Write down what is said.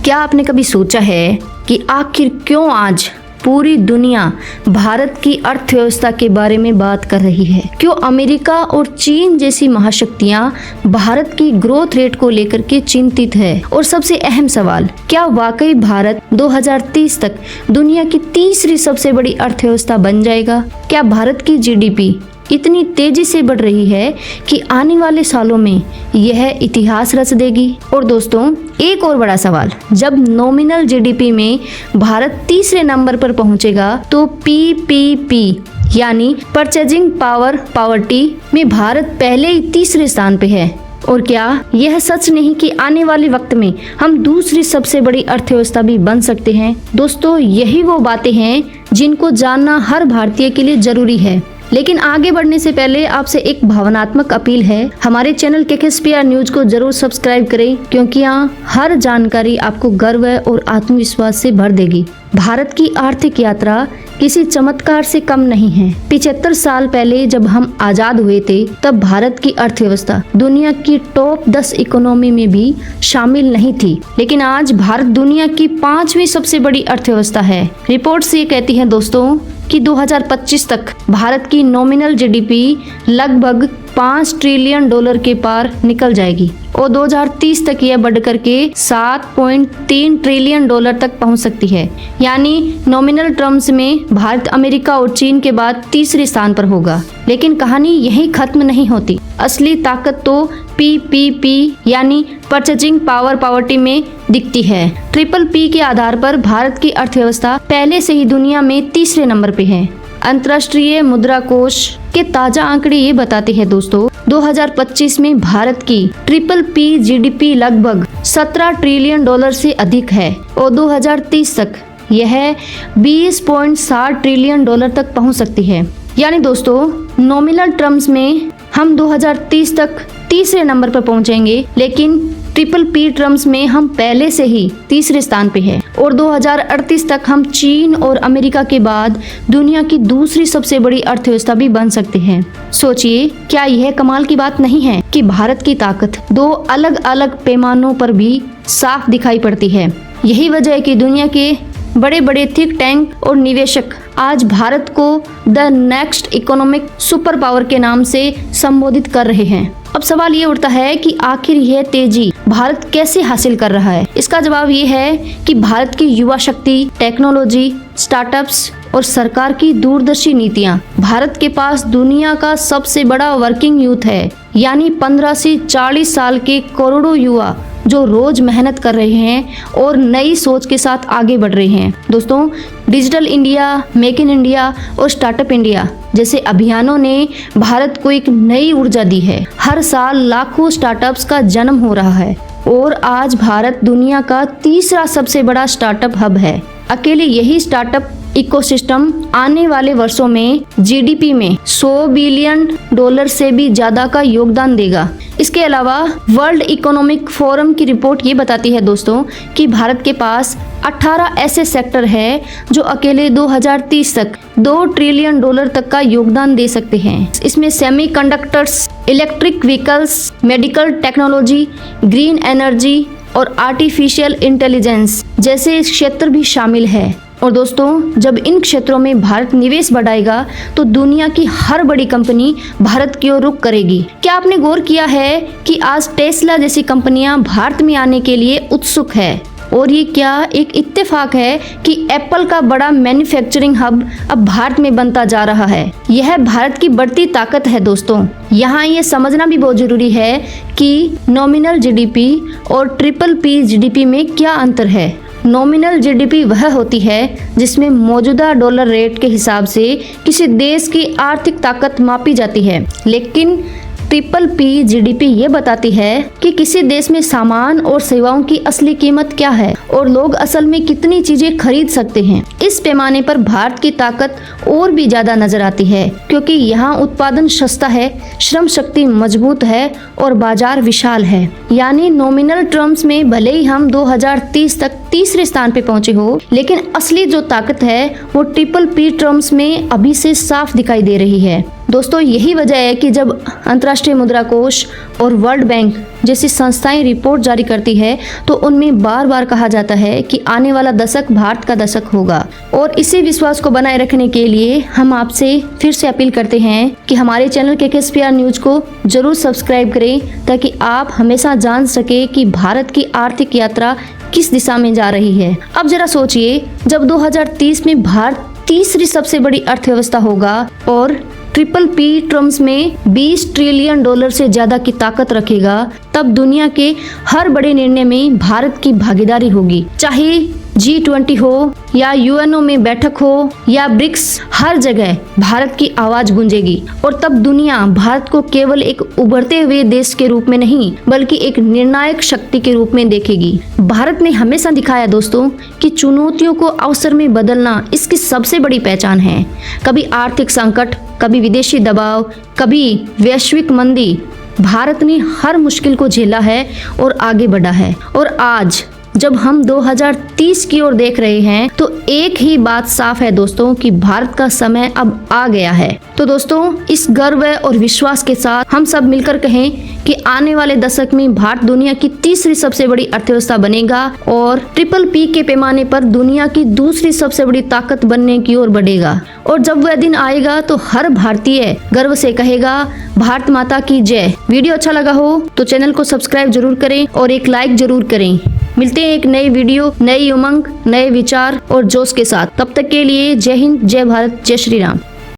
क्या आपने कभी सोचा है कि आखिर क्यों आज पूरी दुनिया भारत की अर्थव्यवस्था के बारे में बात कर रही है? क्यों अमेरिका और चीन जैसी महाशक्तियां भारत की ग्रोथ रेट को लेकर के चिंतित है? और सबसे अहम सवाल, क्या वाकई भारत 2030 तक दुनिया की तीसरी सबसे बड़ी अर्थव्यवस्था बन जाएगा? क्या भारत की जीडीपी इतनी तेजी से बढ़ रही है कि आने वाले सालों में यह इतिहास रच देगी? और दोस्तों, एक और बड़ा सवाल, जब नॉमिनल जीडीपी में भारत तीसरे नंबर पर पहुंचेगा तो पीपीपी यानी परचेजिंग पावर पावर्टी में भारत पहले ही तीसरे स्थान पे है। और क्या यह सच नहीं कि आने वाले वक्त में हम दूसरी सबसे बड़ी अर्थव्यवस्था भी बन सकते हैं? दोस्तों, यही वो बातें हैं जिनको जानना हर भारतीय के लिए जरूरी है। लेकिन आगे बढ़ने से पहले आपसे एक भावनात्मक अपील है, हमारे चैनल KKSPR न्यूज को जरूर सब्सक्राइब करें, क्योंकि यहाँ हर जानकारी आपको गर्व और आत्मविश्वास से भर देगी। भारत की आर्थिक यात्रा किसी चमत्कार से कम नहीं है। 75 साल पहले जब हम आजाद हुए थे, तब भारत की अर्थव्यवस्था दुनिया की टॉप 10 इकोनॉमी में भी शामिल नहीं थी। लेकिन आज भारत दुनिया की 5वीं सबसे बड़ी अर्थव्यवस्था है। रिपोर्ट्स ये कहती हैं दोस्तों कि 2025 तक भारत की नॉमिनल जीडीपी लगभग $5 ट्रिलियन के पार निकल जाएगी और 2030 तक यह बढ़कर के $7.3 ट्रिलियन तक पहुंच सकती है। यानी नॉमिनल टर्म्स में भारत अमेरिका और चीन के बाद तीसरे स्थान पर होगा। लेकिन कहानी यहीं खत्म नहीं होती। असली ताकत तो पीपीपी यानी परचेजिंग पावर पावर्टी में दिखती है। PPP के आधार पर भारत की अर्थव्यवस्था पहले से ही दुनिया में तीसरे नंबर पे है। अंतर्राष्ट्रीय मुद्रा कोष के ताजा आंकड़े ये बताते हैं दोस्तों, 2025 में भारत की PPP जीडीपी लगभग $17 ट्रिलियन से अधिक है और 2030 तक यह $20.7 ट्रिलियन तक पहुंच सकती है। यानी दोस्तों, नॉमिनल टर्म्स में हम 2030 तक तीसरे नंबर पर पहुंचेंगे, लेकिन PPP टर्म्स में हम पहले से ही तीसरे स्थान पे हैं और 2038 तक हम चीन और अमेरिका के बाद दुनिया की दूसरी सबसे बड़ी अर्थव्यवस्था भी बन सकते हैं। सोचिए, क्या यह कमाल की बात नहीं है कि भारत की ताकत दो अलग अलग पैमानों पर भी साफ दिखाई पड़ती है? यही वजह है कि दुनिया के बड़े बड़े थिंक टैंक और निवेशक आज भारत को the next economic super power के नाम से संबोधित कर रहे हैं। अब सवाल ये उठता है कि आखिर यह तेजी भारत कैसे हासिल कर रहा है? इसका जवाब ये है कि भारत की युवा शक्ति, टेक्नोलॉजी, स्टार्टअप्स और सरकार की दूरदर्शी नीतियां। भारत के पास दुनिया का सबसे बड़ा वर्किंग यूथ है, यानी 15 से 40 साल के करोड़ों युवा जो रोज मेहनत कर रहे हैं और नई सोच के साथ आगे बढ़ रहे हैं। दोस्तों, digital India, make in India और स्टार्टअप इंडिया जैसे अभियानों ने भारत को एक नई ऊर्जा दी है। हर साल लाखों स्टार्टअप्स का जन्म हो रहा है और आज भारत दुनिया का तीसरा सबसे बड़ा स्टार्टअप हब है। अकेले यही स्टार्टअप इकोसिस्टम आने वाले वर्षों में जीडीपी में $100 बिलियन से भी ज्यादा का योगदान देगा। इसके अलावा वर्ल्ड इकोनॉमिक फोरम की रिपोर्ट ये बताती है दोस्तों कि भारत के पास 18 ऐसे सेक्टर है जो अकेले 2030 तक $2 ट्रिलियन तक का योगदान दे सकते हैं। इसमें semiconductors, electric vehicles, medical technology, green energy और आर्टिफिशियल इंटेलिजेंस जैसे क्षेत्र भी शामिल है। और दोस्तों, जब इन क्षेत्रों में भारत निवेश बढ़ाएगा तो दुनिया की हर बड़ी कंपनी भारत की ओर रुख करेगी। क्या आपने गौर किया है कि आज टेस्ला जैसी कंपनियां भारत में आने के लिए उत्सुक है? और ये क्या एक इत्तेफाक है कि एप्पल का बड़ा मैन्युफैक्चरिंग हब अब भारत में बनता जा रहा है? यह भारत की बढ़ती ताकत है दोस्तों। यहाँ ये समझना भी बहुत जरूरी है कि नॉमिनल जीडीपी और PPP जीडीपी में क्या अंतर है। नॉमिनल जीडीपी वह होती है जिसमें मौजूदा डॉलर रेट के हिसाब से किसी देश की आर्थिक ताकत मापी जाती है, लेकिन PPP जीडीपी ये बताती है कि किसी देश में सामान और सेवाओं की असली कीमत क्या है और लोग असल में कितनी चीजें खरीद सकते हैं। इस पैमाने पर भारत की ताकत और भी ज्यादा नजर आती है, क्योंकि यहाँ उत्पादन सस्ता है, श्रम शक्ति मजबूत है और बाजार विशाल है। यानी नॉमिनल टर्म्स में भले ही हम 2030 तक तीसरे स्थान पे पहुंचे हो, लेकिन असली जो ताकत है वो PPP टर्म्स में अभी से साफ दिखाई दे रही है। दोस्तों यही वजह है कि जब अंतर्राष्ट्रीय मुद्रा कोष और वर्ल्ड बैंक जैसी संस्थाएं रिपोर्ट जारी करती है तो उनमें बार बार कहा जाता है कि आने वाला दशक भारत का दशक होगा। और इसी विश्वास को बनाए रखने के लिए हम आपसे फिर से अपील करते हैं कि हमारे चैनल KKSPR न्यूज को जरूर सब्सक्राइब करें, ताकि आप हमेशा जान सके कि भारत की आर्थिक यात्रा किस दिशा में जा रही है। अब जरा सोचिए, जब 2030 में भारत तीसरी सबसे बड़ी अर्थव्यवस्था होगा और PPP टर्म्स में $20 ट्रिलियन से ज्यादा की ताकत रखेगा, तब दुनिया के हर बड़े निर्णय में भारत की भागीदारी होगी। चाहे G20 हो या UNO में बैठक हो या ब्रिक्स, हर जगह भारत की आवाज गूंजेगी। और तब दुनिया भारत को केवल एक उभरते हुए देश के रूप में नहीं, बल्कि एक निर्णायक शक्ति के रूप में देखेगी। भारत ने हमेशा दिखाया दोस्तों कि चुनौतियों को अवसर में बदलना इसकी सबसे बड़ी पहचान है। कभी आर्थिक संकट, कभी विदेशी दबाव, कभी वैश्विक मंदी, भारत ने हर मुश्किल को झेला है और आगे बढ़ा है। और आज जब हम 2030 की ओर देख रहे हैं तो एक ही बात साफ है दोस्तों कि भारत का समय अब आ गया है। तो दोस्तों इस गर्व और विश्वास के साथ हम सब मिलकर कहें कि आने वाले दशक में भारत दुनिया की तीसरी सबसे बड़ी अर्थव्यवस्था बनेगा और PPP के पैमाने पर दुनिया की दूसरी सबसे बड़ी ताकत बनने की ओर बढ़ेगा। और जब वह दिन आएगा तो हर भारतीय गर्व से कहेगा, भारत माता की जय। वीडियो अच्छा लगा हो तो चैनल को सब्सक्राइब जरूर करें और एक लाइक जरूर करें। मिलते हैं एक नई वीडियो, नई उमंग, नए विचार और जोश के साथ। तब तक के लिए जय हिंद, जय भारत, जय श्री राम।